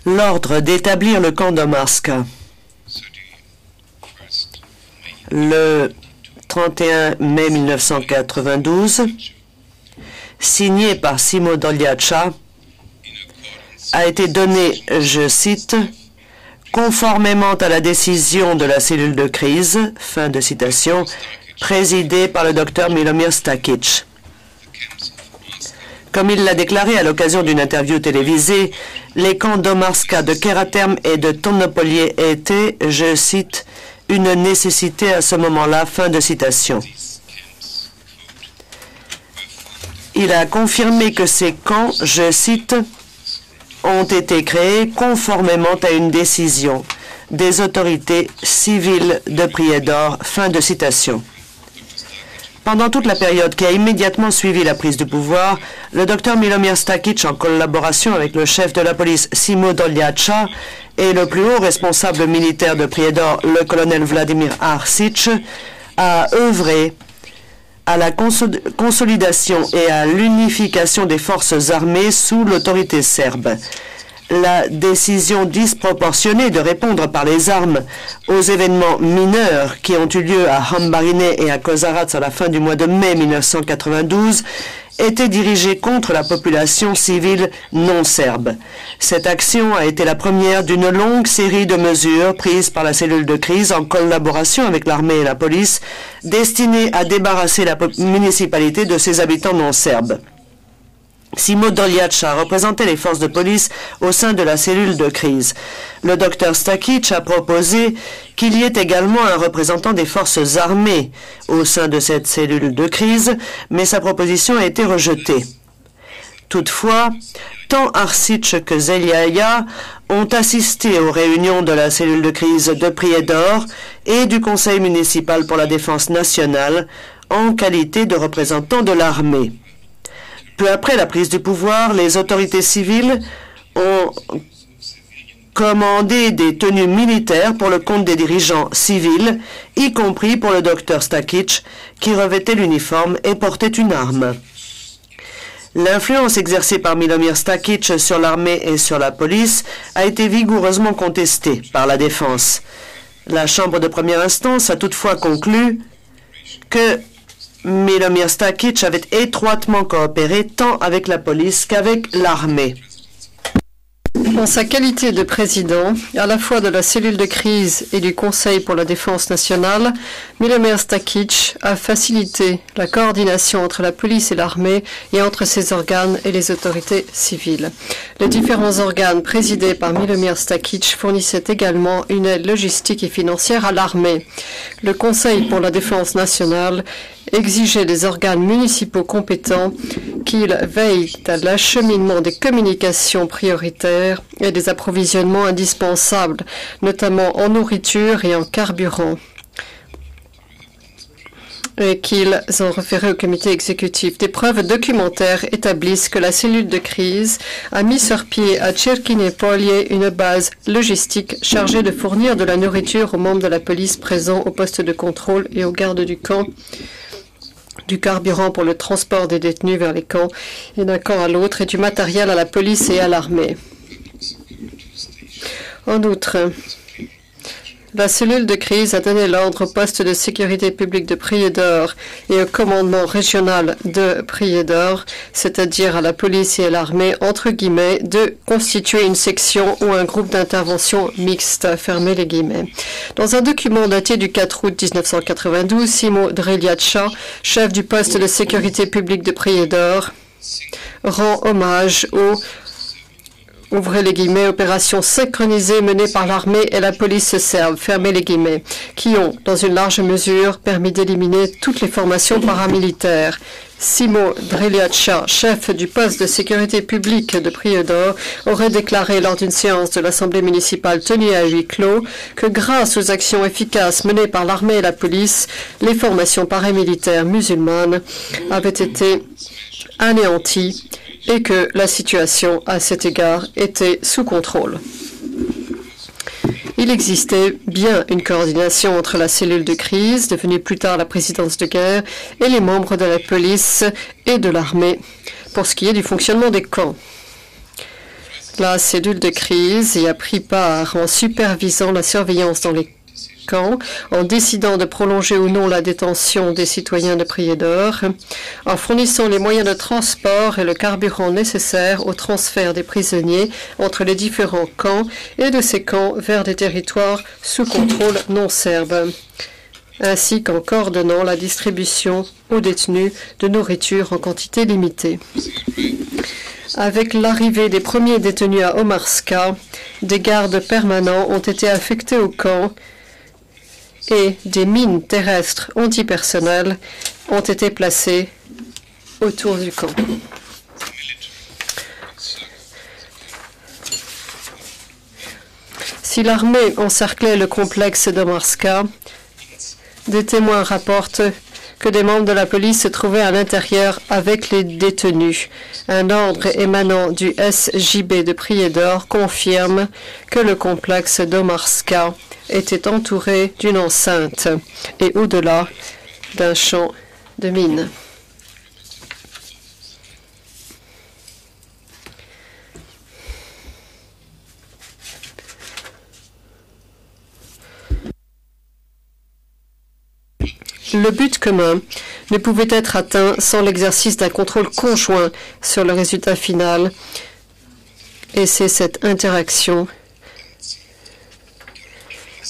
l'ordre d'établir le camp d'Omarska. Le 31 mai 1992, signé par Simo Doljacha, a été donné, je cite, conformément à la décision de la cellule de crise, fin de citation, présidée par le docteur Milomir Stakic. Comme il l'a déclaré à l'occasion d'une interview télévisée, les camps d'Omarska, de Keraterm et de Tonopolye étaient, je cite, une nécessité à ce moment-là, fin de citation. Il a confirmé que ces camps, je cite, ont été créés conformément à une décision des autorités civiles de Prijedor, fin de citation. Pendant toute la période qui a immédiatement suivi la prise de pouvoir, le docteur Milomir Stakic, en collaboration avec le chef de la police Simo Doljacha et le plus haut responsable militaire de Prijedor, le colonel Vladimir Arsic, a œuvré à la consolidation et à l'unification des forces armées sous l'autorité serbe. La décision disproportionnée de répondre par les armes aux événements mineurs qui ont eu lieu à Hambarine et à Kozarac à la fin du mois de mai 1992 était dirigée contre la population civile non serbe. Cette action a été la première d'une longue série de mesures prises par la cellule de crise en collaboration avec l'armée et la police destinées à débarrasser la municipalité de ses habitants non serbes. Simo Doljacha représentait les forces de police au sein de la cellule de crise. Le docteur Stakic a proposé qu'il y ait également un représentant des forces armées au sein de cette cellule de crise, mais sa proposition a été rejetée. Toutefois, tant Arsic que Zeliaya ont assisté aux réunions de la cellule de crise de Prijedor et du Conseil municipal pour la défense nationale en qualité de représentants de l'armée. Peu après la prise du pouvoir, les autorités civiles ont commandé des tenues militaires pour le compte des dirigeants civils, y compris pour le docteur Stakic, qui revêtait l'uniforme et portait une arme. L'influence exercée par Milomir Stakic sur l'armée et sur la police a été vigoureusement contestée par la défense. La Chambre de première instance a toutefois conclu que Milomir Stakic avait étroitement coopéré tant avec la police qu'avec l'armée. En sa qualité de président, à la fois de la cellule de crise et du Conseil pour la défense nationale, Milomir Stakic a facilité la coordination entre la police et l'armée et entre ces organes et les autorités civiles. Les différents organes présidés par Milomir Stakic fournissaient également une aide logistique et financière à l'armée. Le Conseil pour la défense nationale exigeait des organes municipaux compétents qu'ils veillent à l'acheminement des communications prioritaires et des approvisionnements indispensables, notamment en nourriture et en carburant, et qu'ils ont référé au comité exécutif. Des preuves documentaires établissent que la cellule de crise a mis sur pied à Cherkinepolye une base logistique chargée de fournir de la nourriture aux membres de la police présents au poste de contrôle et aux gardes du camp, du carburant pour le transport des détenus vers les camps et d'un camp à l'autre, et du matériel à la police et à l'armée. En outre, la cellule de crise a donné l'ordre au poste de sécurité publique de Prijedor et au commandement régional de Prijedor, c'est-à-dire à la police et à l'armée, entre guillemets, de constituer une section ou un groupe d'intervention mixte, fermez les guillemets. Dans un document daté du 4 août 1992, Simo Doljacha, chef du poste de sécurité publique de Prijedor, rend hommage aux ouvrez les guillemets, opérations synchronisées menées par l'armée et la police serbe, fermez les guillemets, qui ont, dans une large mesure, permis d'éliminer toutes les formations paramilitaires. Simo Doljacha, chef du poste de sécurité publique de Prijedor, aurait déclaré lors d'une séance de l'Assemblée municipale tenue à huis clos que grâce aux actions efficaces menées par l'armée et la police, les formations paramilitaires musulmanes avaient été anéanties et que la situation, à cet égard, était sous contrôle. Il existait bien une coordination entre la cellule de crise, devenue plus tard la présidence de guerre, et les membres de la police et de l'armée, pour ce qui est du fonctionnement des camps. la cellule de crise y a pris part en supervisant la surveillance dans les camps, en décidant de prolonger ou non la détention des citoyens de Prijedor, en fournissant les moyens de transport et le carburant nécessaire au transfert des prisonniers entre les différents camps et de ces camps vers des territoires sous contrôle non serbe, ainsi qu'en coordonnant la distribution aux détenus de nourriture en quantité limitée. Avec l'arrivée des premiers détenus à Omarska, des gardes permanents ont été affectés au camp et des mines terrestres antipersonnelles ont été placées autour du camp. Si l'armée encerclait le complexe d'Omarska, des témoins rapportent que des membres de la police se trouvaient à l'intérieur avec les détenus. Un ordre émanant du SJB de Prijedor confirme que le complexe d'Omarska était entouré d'une enceinte et au-delà d'un champ de mines. Le but commun ne pouvait être atteint sans l'exercice d'un contrôle conjoint sur le résultat final, et c'est cette interaction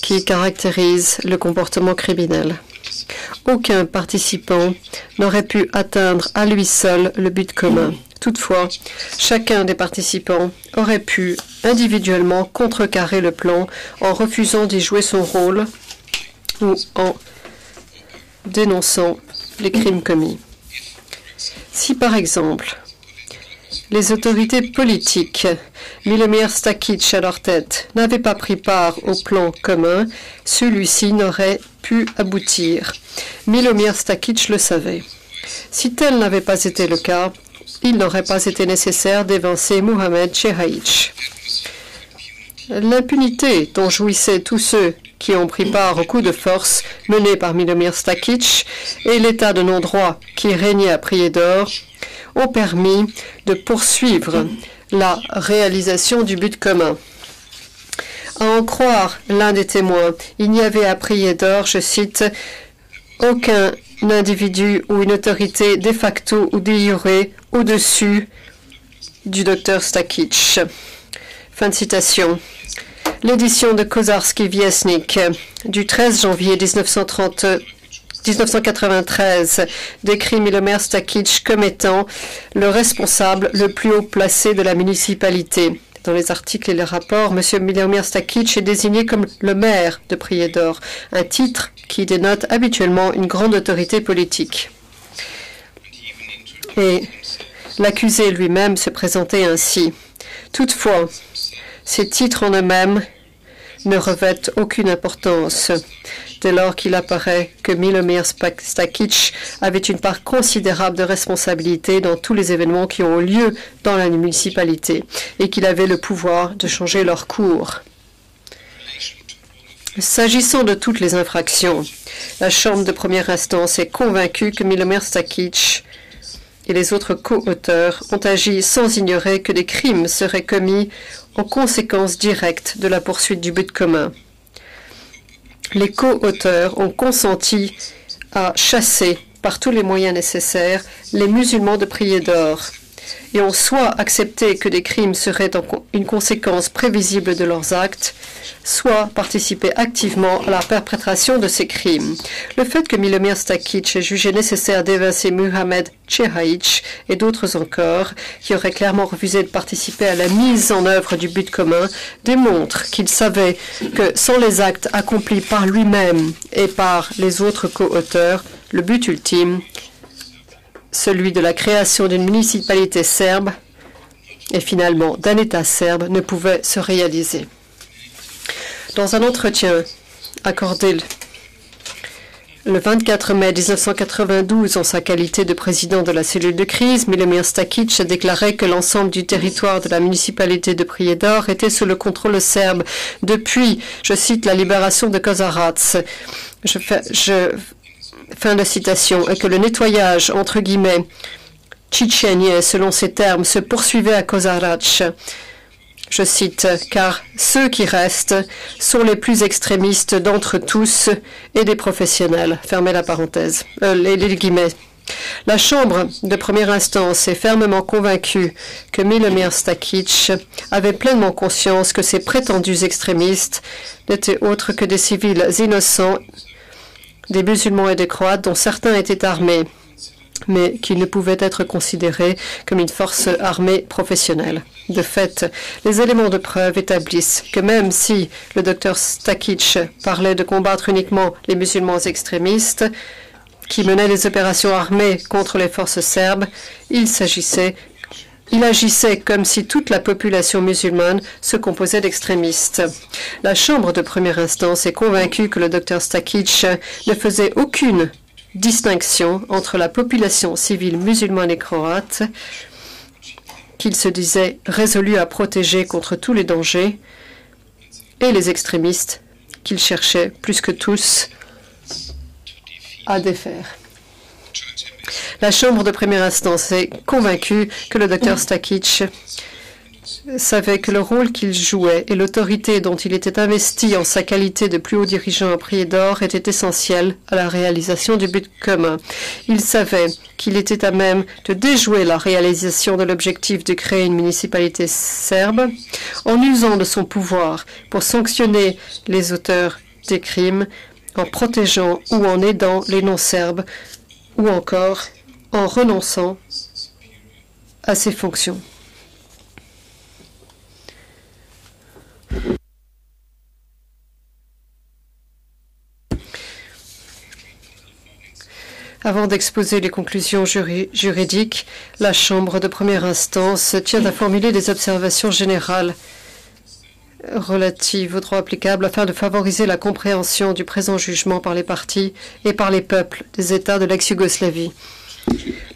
qui caractérise le comportement criminel. Aucun participant n'aurait pu atteindre à lui seul le but commun. Toutefois, chacun des participants aurait pu individuellement contrecarrer le plan en refusant d'y jouer son rôle ou en dénonçant les crimes commis. Si par exemple, les autorités politiques, Milomir Stakic à leur tête, n'avaient pas pris part au plan commun, celui-ci n'aurait pu aboutir. Milomir Stakic le savait. Si tel n'avait pas été le cas, il n'aurait pas été nécessaire d'évincer Mohamed Chehaïch. L'impunité dont jouissaient tous ceux qui ont pris part au coup de force mené par Milomir Stakic et l'état de non-droit qui régnait à Prijedor ont permis de poursuivre la réalisation du but commun. À en croire l'un des témoins, il n'y avait à Prijedor, je cite, aucun individu ou une autorité de facto ou de jure au-dessus du docteur Stakic. Fin de citation. L'édition de Kozarski Viesnik du 13 janvier 1993 décrit Milomir Stakic comme étant le responsable le plus haut placé de la municipalité. Dans les articles et les rapports, M. Milomir Stakic est désigné comme le maire de Prijedor, un titre qui dénote habituellement une grande autorité politique. Et l'accusé lui-même se présentait ainsi. Toutefois, ces titres en eux-mêmes ne revêtent aucune importance, dès lors qu'il apparaît que Milomir Stakic avait une part considérable de responsabilité dans tous les événements qui ont lieu dans la municipalité et qu'il avait le pouvoir de changer leur cours. S'agissant de toutes les infractions, la Chambre de première instance est convaincue que Milomir Stakic et les autres co-auteurs ont agi sans ignorer que des crimes seraient commis en conséquence directe de la poursuite du but commun. Les co-auteurs ont consenti à chasser par tous les moyens nécessaires les musulmans de Prijedor et ont soit accepté que des crimes seraient une conséquence prévisible de leurs actes, soit participé activement à la perpétration de ces crimes. Le fait que Milomir Stakic ait jugé nécessaire d'évincer Mohamed Chehaïch et d'autres encore, qui auraient clairement refusé de participer à la mise en œuvre du but commun, démontre qu'il savait que sans les actes accomplis par lui-même et par les autres co-auteurs, le but ultime, celui de la création d'une municipalité serbe et finalement d'un État serbe, ne pouvait se réaliser. Dans un entretien accordé le 24 mai 1992 en sa qualité de président de la cellule de crise, Milomir Stakic a déclaré que l'ensemble du territoire de la municipalité de Prijedor était sous le contrôle serbe depuis, je cite, la libération de Kozarac. Fin de citation. Et que le nettoyage, entre guillemets, tchétchène, selon ces termes, se poursuivait à Kozarac. je cite, « car ceux qui restent sont les plus extrémistes d'entre tous et des professionnels ». Fermez la parenthèse, les guillemets. La Chambre de première instance est fermement convaincue que Milomir Stakic avait pleinement conscience que ces prétendus extrémistes n'étaient autres que des civils innocents, des musulmans et des croates dont certains étaient armés, mais qui ne pouvaient être considérés comme une force armée professionnelle. De fait, les éléments de preuve établissent que même si le docteur Stakic parlait de combattre uniquement les musulmans extrémistes, qui menait les opérations armées contre les forces serbes, il agissait comme si toute la population musulmane se composait d'extrémistes. La Chambre de première instance est convaincue que le docteur Stakic ne faisait aucune distinction entre la population civile musulmane et croate, qu'il se disait résolu à protéger contre tous les dangers, et les extrémistes qu'il cherchait plus que tous à défaire. La Chambre de première instance est convaincue que le docteur Stakic savait que le rôle qu'il jouait et l'autorité dont il était investi en sa qualité de plus haut dirigeant à Prijedor était essentiel à la réalisation du but commun. Il savait qu'il était à même de déjouer la réalisation de l'objectif de créer une municipalité serbe en usant de son pouvoir pour sanctionner les auteurs des crimes, en protégeant ou en aidant les non-serbes, ou encore en renonçant à ses fonctions. Avant d'exposer les conclusions juridiques, la Chambre de première instance tient à formuler des observations générales relatives aux droits applicables afin de favoriser la compréhension du présent jugement par les partis et par les peuples des États de l'ex-Yougoslavie.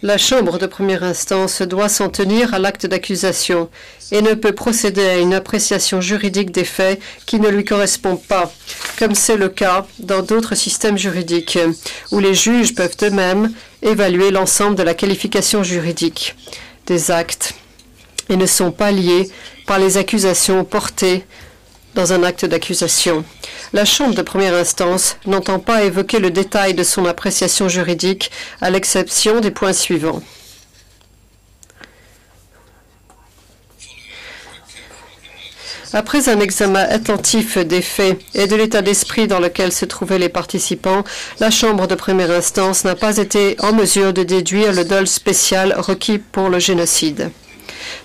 La Chambre de première instance doit s'en tenir à l'acte d'accusation et ne peut procéder à une appréciation juridique des faits qui ne lui correspondent pas, comme c'est le cas dans d'autres systèmes juridiques, où les juges peuvent eux-mêmes évaluer l'ensemble de la qualification juridique des actes et ne sont pas liés par les accusations portées dans un acte d'accusation. La Chambre de première instance n'entend pas évoquer le détail de son appréciation juridique, à l'exception des points suivants. Après un examen attentif des faits et de l'état d'esprit dans lequel se trouvaient les participants, la Chambre de première instance n'a pas été en mesure de déduire le dol spécial requis pour le génocide.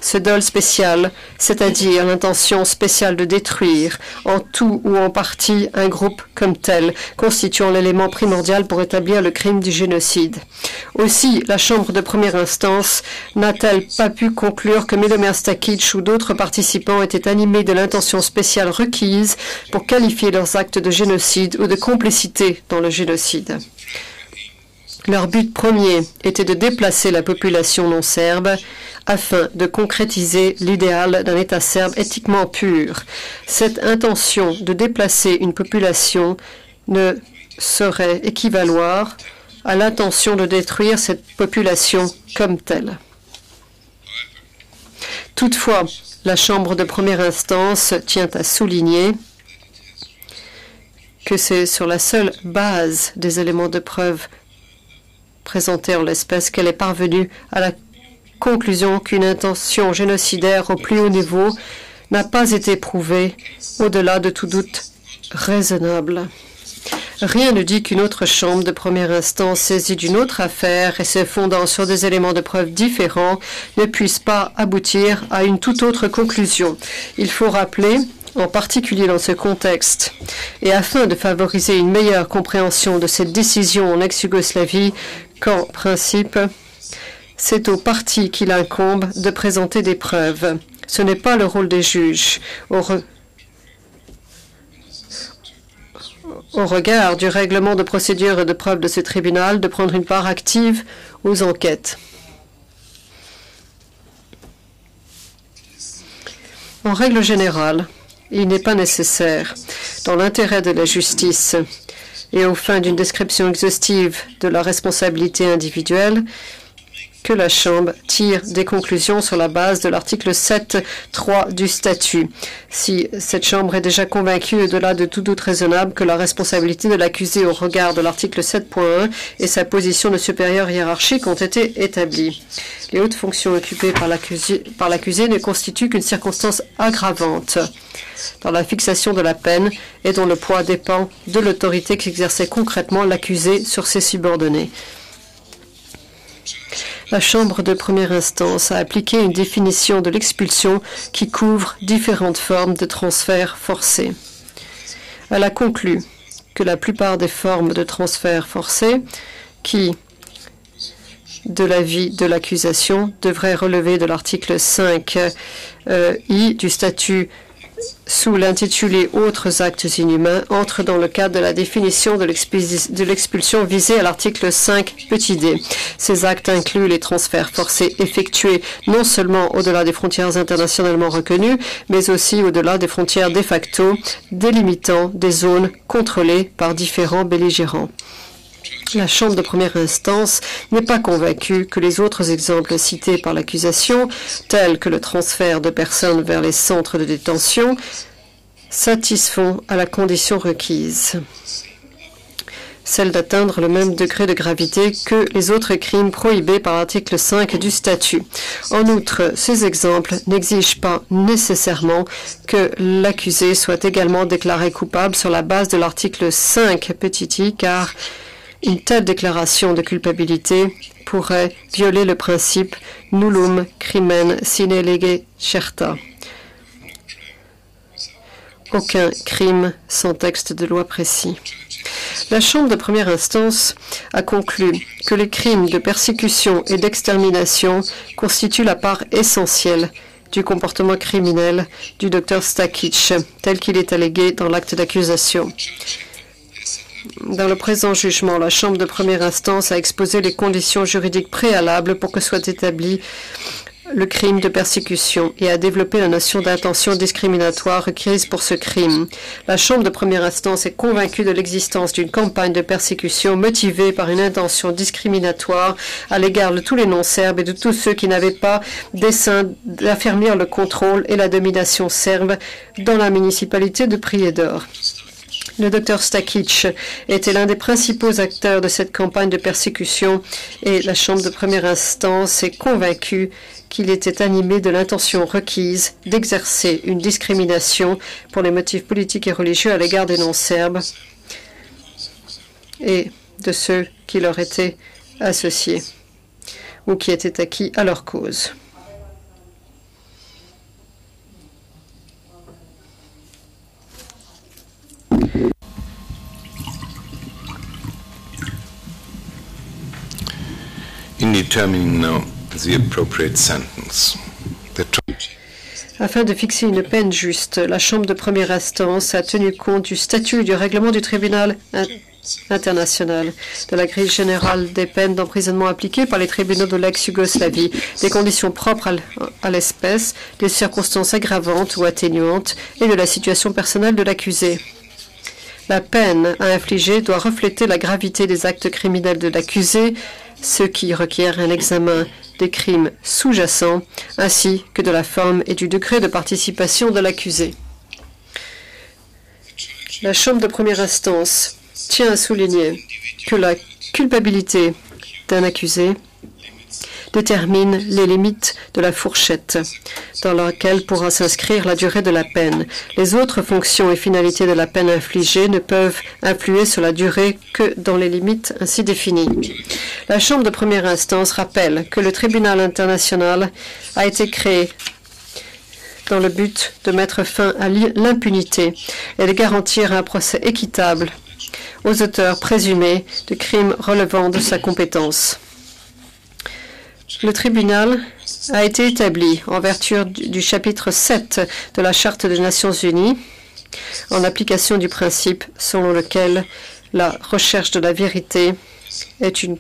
Ce dol spécial, c'est-à-dire l'intention spéciale de détruire en tout ou en partie un groupe comme tel, constituant l'élément primordial pour établir le crime du génocide. Aussi, la Chambre de première instance n'a-t-elle pas pu conclure que Milomir Stakic ou d'autres participants étaient animés de l'intention spéciale requise pour qualifier leurs actes de génocide ou de complicité dans le génocide. Leur but premier était de déplacer la population non serbe afin de concrétiser l'idéal d'un État serbe éthiquement pur. Cette intention de déplacer une population ne saurait équivaloir à l'intention de détruire cette population comme telle. Toutefois, la Chambre de première instance tient à souligner que c'est sur la seule base des éléments de preuve présentés en l'espèce qu'elle est parvenue à la conclusion qu'une intention génocidaire au plus haut niveau n'a pas été prouvée au-delà de tout doute raisonnable. Rien ne dit qu'une autre chambre de première instance saisie d'une autre affaire et se fondant sur des éléments de preuve différents ne puisse pas aboutir à une toute autre conclusion. Il faut rappeler, en particulier dans ce contexte, et afin de favoriser une meilleure compréhension de cette décision en ex-Yougoslavie, qu'en principe, c'est au parti qu'il incombe de présenter des preuves. Ce n'est pas le rôle des juges, au regard du règlement de procédure et de preuve de ce tribunal, de prendre une part active aux enquêtes. En règle générale, il n'est pas nécessaire, dans l'intérêt de la justice et aux fins d'une description exhaustive de la responsabilité individuelle, que la Chambre tire des conclusions sur la base de l'article 7.3 du statut. Si cette Chambre est déjà convaincue, au-delà de tout doute raisonnable, que la responsabilité de l'accusé au regard de l'article 7.1 et sa position de supérieur hiérarchique ont été établies. Les hautes fonctions occupées par l'accusé ne constituent qu'une circonstance aggravante dans la fixation de la peine et dont le poids dépend de l'autorité qu'exerçait concrètement l'accusé sur ses subordonnés. La Chambre de première instance a appliqué une définition de l'expulsion qui couvre différentes formes de transfert forcé. Elle a conclu que la plupart des formes de transfert forcé qui, de l'avis de l'accusation, devraient relever de l'article 5I du statut sous l'intitulé « Autres actes inhumains » entre dans le cadre de la définition de l'expulsion visée à l'article 5 d. Ces actes incluent les transferts forcés effectués non seulement au-delà des frontières internationalement reconnues, mais aussi au-delà des frontières de facto délimitant des zones contrôlées par différents belligérants. La Chambre de première instance n'est pas convaincue que les autres exemples cités par l'accusation, tels que le transfert de personnes vers les centres de détention, satisfont à la condition requise, celle d'atteindre le même degré de gravité que les autres crimes prohibés par l'article 5 du statut. En outre, ces exemples n'exigent pas nécessairement que l'accusé soit également déclaré coupable sur la base de l'article 5 i, car une telle déclaration de culpabilité pourrait violer le principe nullum crimen sine lege certa. Aucun crime sans texte de loi précis. La Chambre de première instance a conclu que les crimes de persécution et d'extermination constituent la part essentielle du comportement criminel du Dr Stakic, tel qu'il est allégué dans l'acte d'accusation. Dans le présent jugement, la Chambre de première instance a exposé les conditions juridiques préalables pour que soit établi le crime de persécution et a développé la notion d'intention discriminatoire requise pour ce crime. La Chambre de première instance est convaincue de l'existence d'une campagne de persécution motivée par une intention discriminatoire à l'égard de tous les non-serbes et de tous ceux qui n'avaient pas dessein d'affermir le contrôle et la domination serbe dans la municipalité de Prijedor. Le Dr Stakic était l'un des principaux acteurs de cette campagne de persécution et la Chambre de première instance est convaincue qu'il était animé de l'intention requise d'exercer une discrimination pour les motifs politiques et religieux à l'égard des non-serbes et de ceux qui leur étaient associés ou qui étaient acquis à leur cause. In determining now the appropriate sentence, afin de fixer une peine juste, la Chambre de première instance a tenu compte du statut et du règlement du tribunal international, de la grille générale des peines d'emprisonnement appliquées par les tribunaux de l'ex-Yougoslavie, des conditions propres à l'espèce, des circonstances aggravantes ou atténuantes et de la situation personnelle de l'accusé. La peine à infliger doit refléter la gravité des actes criminels de l'accusé, ce qui requiert un examen des crimes sous-jacents, ainsi que de la forme et du degré de participation de l'accusé. La Chambre de première instance tient à souligner que la culpabilité d'un accusé détermine les limites de la fourchette dans laquelle pourra s'inscrire la durée de la peine. Les autres fonctions et finalités de la peine infligée ne peuvent influer sur la durée que dans les limites ainsi définies. La Chambre de première instance rappelle que le tribunal international a été créé dans le but de mettre fin à l'impunité et de garantir un procès équitable aux auteurs présumés de crimes relevant de sa compétence. Le tribunal a été établi en vertu du chapitre 7 de la Charte des Nations Unies, en application du principe selon lequel la recherche de la vérité est une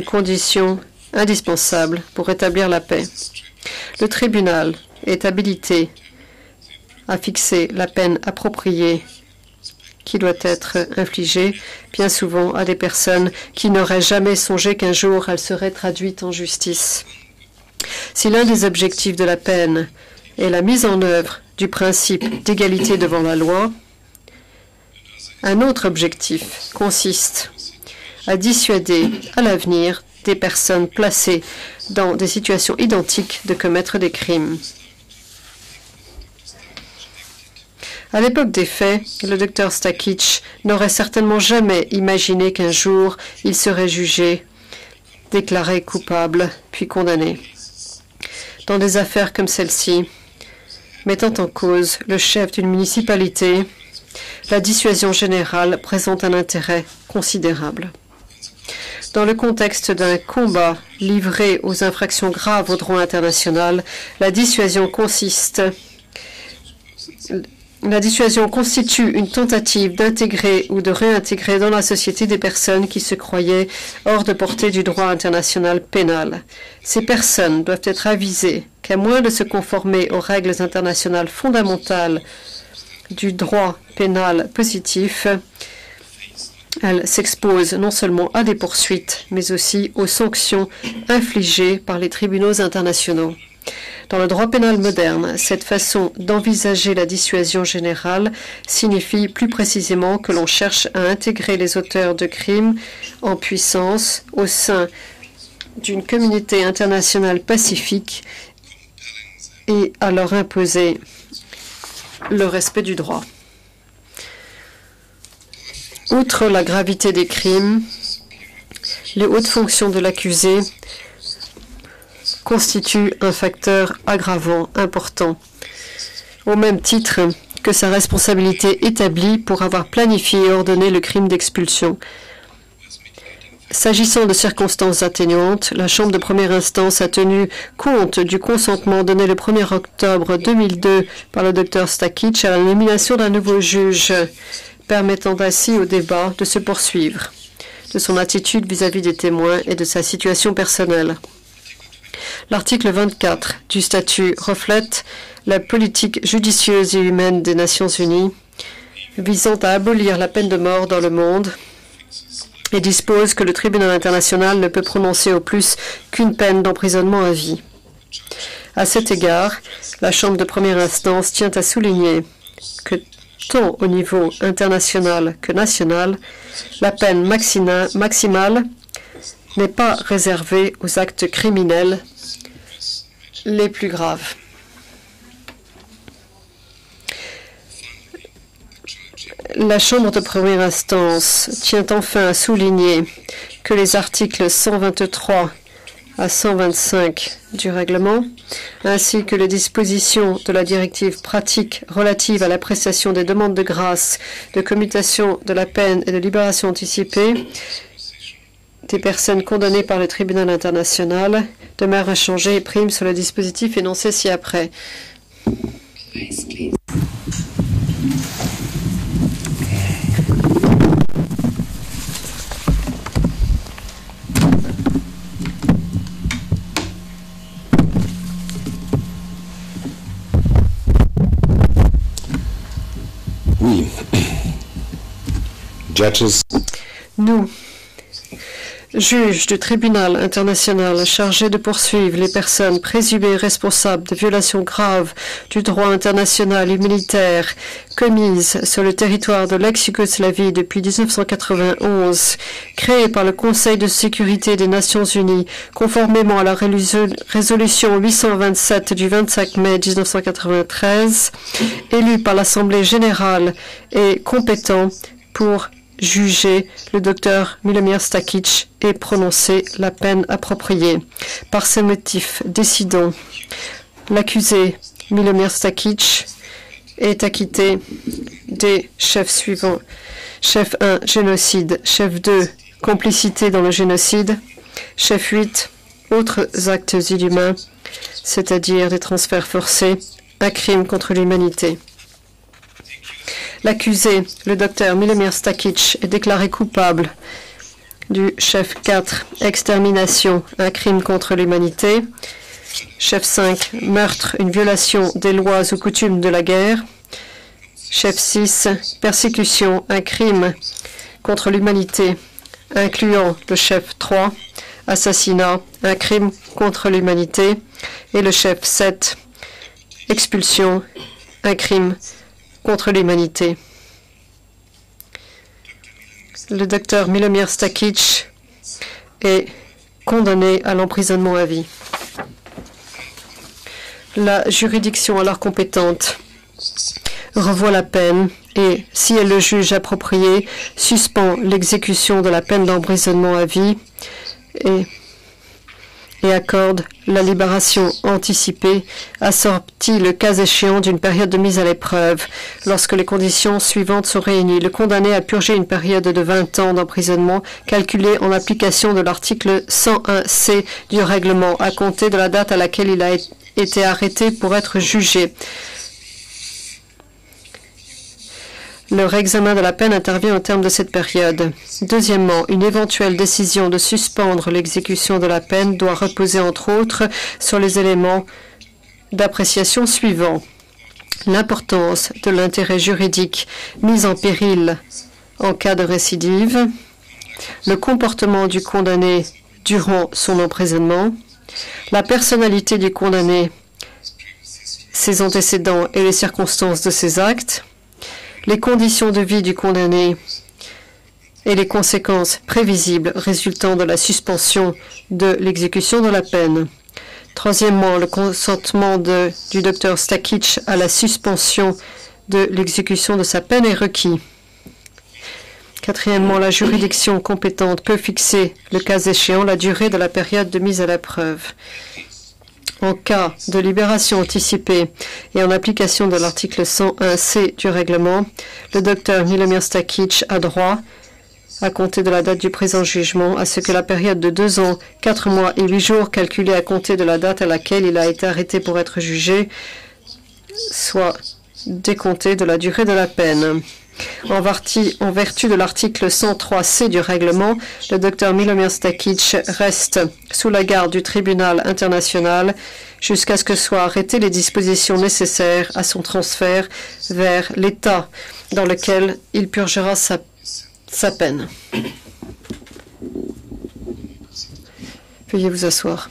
condition indispensable pour rétablir la paix. Le tribunal est habilité à fixer la peine appropriée qui doit être infligée, bien souvent à des personnes qui n'auraient jamais songé qu'un jour elles seraient traduites en justice. Si l'un des objectifs de la peine est la mise en œuvre du principe d'égalité devant la loi, un autre objectif consiste à dissuader à l'avenir des personnes placées dans des situations identiques de commettre des crimes. À l'époque des faits, le docteur Stakic n'aurait certainement jamais imaginé qu'un jour il serait jugé, déclaré coupable, puis condamné. Dans des affaires comme celle-ci, mettant en cause le chef d'une municipalité, la dissuasion générale présente un intérêt considérable. Dans le contexte d'un combat livré aux infractions graves au droit international, la dissuasion constitue une tentative d'intégrer ou de réintégrer dans la société des personnes qui se croyaient hors de portée du droit international pénal. Ces personnes doivent être avisées qu'à moins de se conformer aux règles internationales fondamentales du droit pénal positif, elles s'exposent non seulement à des poursuites, mais aussi aux sanctions infligées par les tribunaux internationaux. Dans le droit pénal moderne, cette façon d'envisager la dissuasion générale signifie plus précisément que l'on cherche à intégrer les auteurs de crimes en puissance au sein d'une communauté internationale pacifique et à leur imposer le respect du droit. Outre la gravité des crimes, les hautes fonctions de l'accusé constituent un facteur aggravant important, au même titre que sa responsabilité établie pour avoir planifié et ordonné le crime d'expulsion. S'agissant de circonstances atténuantes, la Chambre de première instance a tenu compte du consentement donné le 1er octobre 2002 par le Dr Stakic à la nomination d'un nouveau juge, permettant ainsi au débat de se poursuivre, de son attitude vis-à-vis des témoins et de sa situation personnelle. L'article 24 du statut reflète la politique judicieuse et humaine des Nations unies visant à abolir la peine de mort dans le monde et dispose que le tribunal international ne peut prononcer au plus qu'une peine d'emprisonnement à vie. À cet égard, la Chambre de première instance tient à souligner que tant au niveau international que national, la peine maximale n'est pas réservée aux actes criminels les plus graves. La Chambre de première instance tient enfin à souligner que les articles 123 à 125 du règlement, ainsi que les dispositions de la directive pratique relative à l'appréciation des demandes de grâce, de commutation de la peine et de libération anticipée des personnes condamnées par le tribunal international, demeurent inchangées et priment sur le dispositif énoncé ci-après. Oui. Judges. Nous, juges du tribunal international chargés de poursuivre les personnes présumées responsables de violations graves du droit international humanitaire commises sur le territoire de l'ex-Yougoslavie depuis 1991, créé par le Conseil de sécurité des Nations unies, conformément à la résolution 827 du 25 mai 1993, élu par l'Assemblée générale et compétent pour juger le docteur Milomir Stakic et prononcer la peine appropriée. Par ce motif, décidons, l'accusé Milomir Stakic est acquitté des chefs suivants. Chef 1, génocide. Chef 2, complicité dans le génocide. Chef 8, autres actes inhumains, c'est-à-dire des transferts forcés, un crime contre l'humanité. L'accusé, le docteur Milomir Stakic, est déclaré coupable du chef 4, extermination, un crime contre l'humanité. Chef 5, meurtre, une violation des lois ou coutumes de la guerre. Chef 6, persécution, un crime contre l'humanité, incluant le chef 3, assassinat, un crime contre l'humanité, et le chef 7, expulsion, un crime contre l'humanité. Le docteur Milomir Stakic est condamné à l'emprisonnement à vie. La juridiction alors compétente revoit la peine et, si elle le juge approprié, suspend l'exécution de la peine d'emprisonnement à vie et accorde la libération anticipée, assortie le cas échéant d'une période de mise à l'épreuve. Lorsque les conditions suivantes sont réunies, le condamné a purgé une période de 20 ans d'emprisonnement calculée en application de l'article 101C du règlement à compter de la date à laquelle il a été arrêté pour être jugé. Le réexamen de la peine intervient au terme de cette période. Deuxièmement, une éventuelle décision de suspendre l'exécution de la peine doit reposer entre autres sur les éléments d'appréciation suivants. L'importance de l'intérêt juridique mis en péril en cas de récidive, le comportement du condamné durant son emprisonnement, la personnalité du condamné, ses antécédents et les circonstances de ses actes, les conditions de vie du condamné et les conséquences prévisibles résultant de la suspension de l'exécution de la peine. Troisièmement, le consentement du Dr Stakic à la suspension de l'exécution de sa peine est requis. Quatrièmement, la juridiction compétente peut fixer, le cas échéant, la durée de la période de mise à l'épreuve. En cas de libération anticipée et en application de l'article 101C du règlement, le docteur Milomir Stakic a droit, à compter de la date du présent jugement, à ce que la période de 2 ans, 4 mois et 8 jours calculée à compter de la date à laquelle il a été arrêté pour être jugé soit décomptée de la durée de la peine. En vertu de l'article 103C du règlement, le docteur Milomir Stakic reste sous la garde du tribunal international jusqu'à ce que soient arrêtées les dispositions nécessaires à son transfert vers l'État dans lequel il purgera sa peine. Veuillez vous asseoir.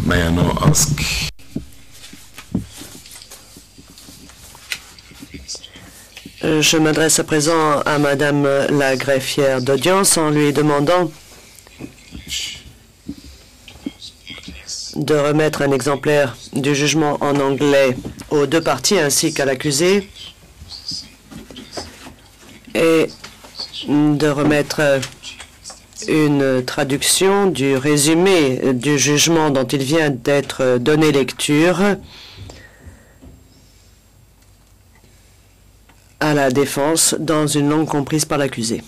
May I now ask Je m'adresse à présent à Madame la greffière d'audience en lui demandant de remettre un exemplaire du jugement en anglais aux deux parties ainsi qu'à l'accusé et de remettre une traduction du résumé du jugement dont il vient d'être donné lecture à la défense dans une langue comprise par l'accusé.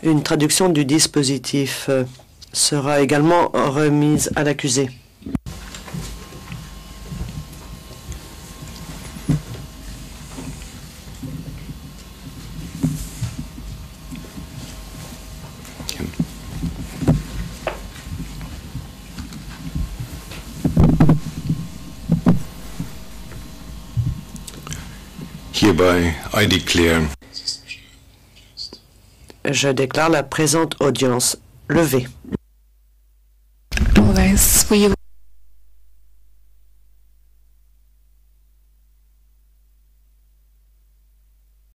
Une traduction du dispositif sera également remise à l'accusé. Hereby, I declare Je déclare la présente audience levée. All right,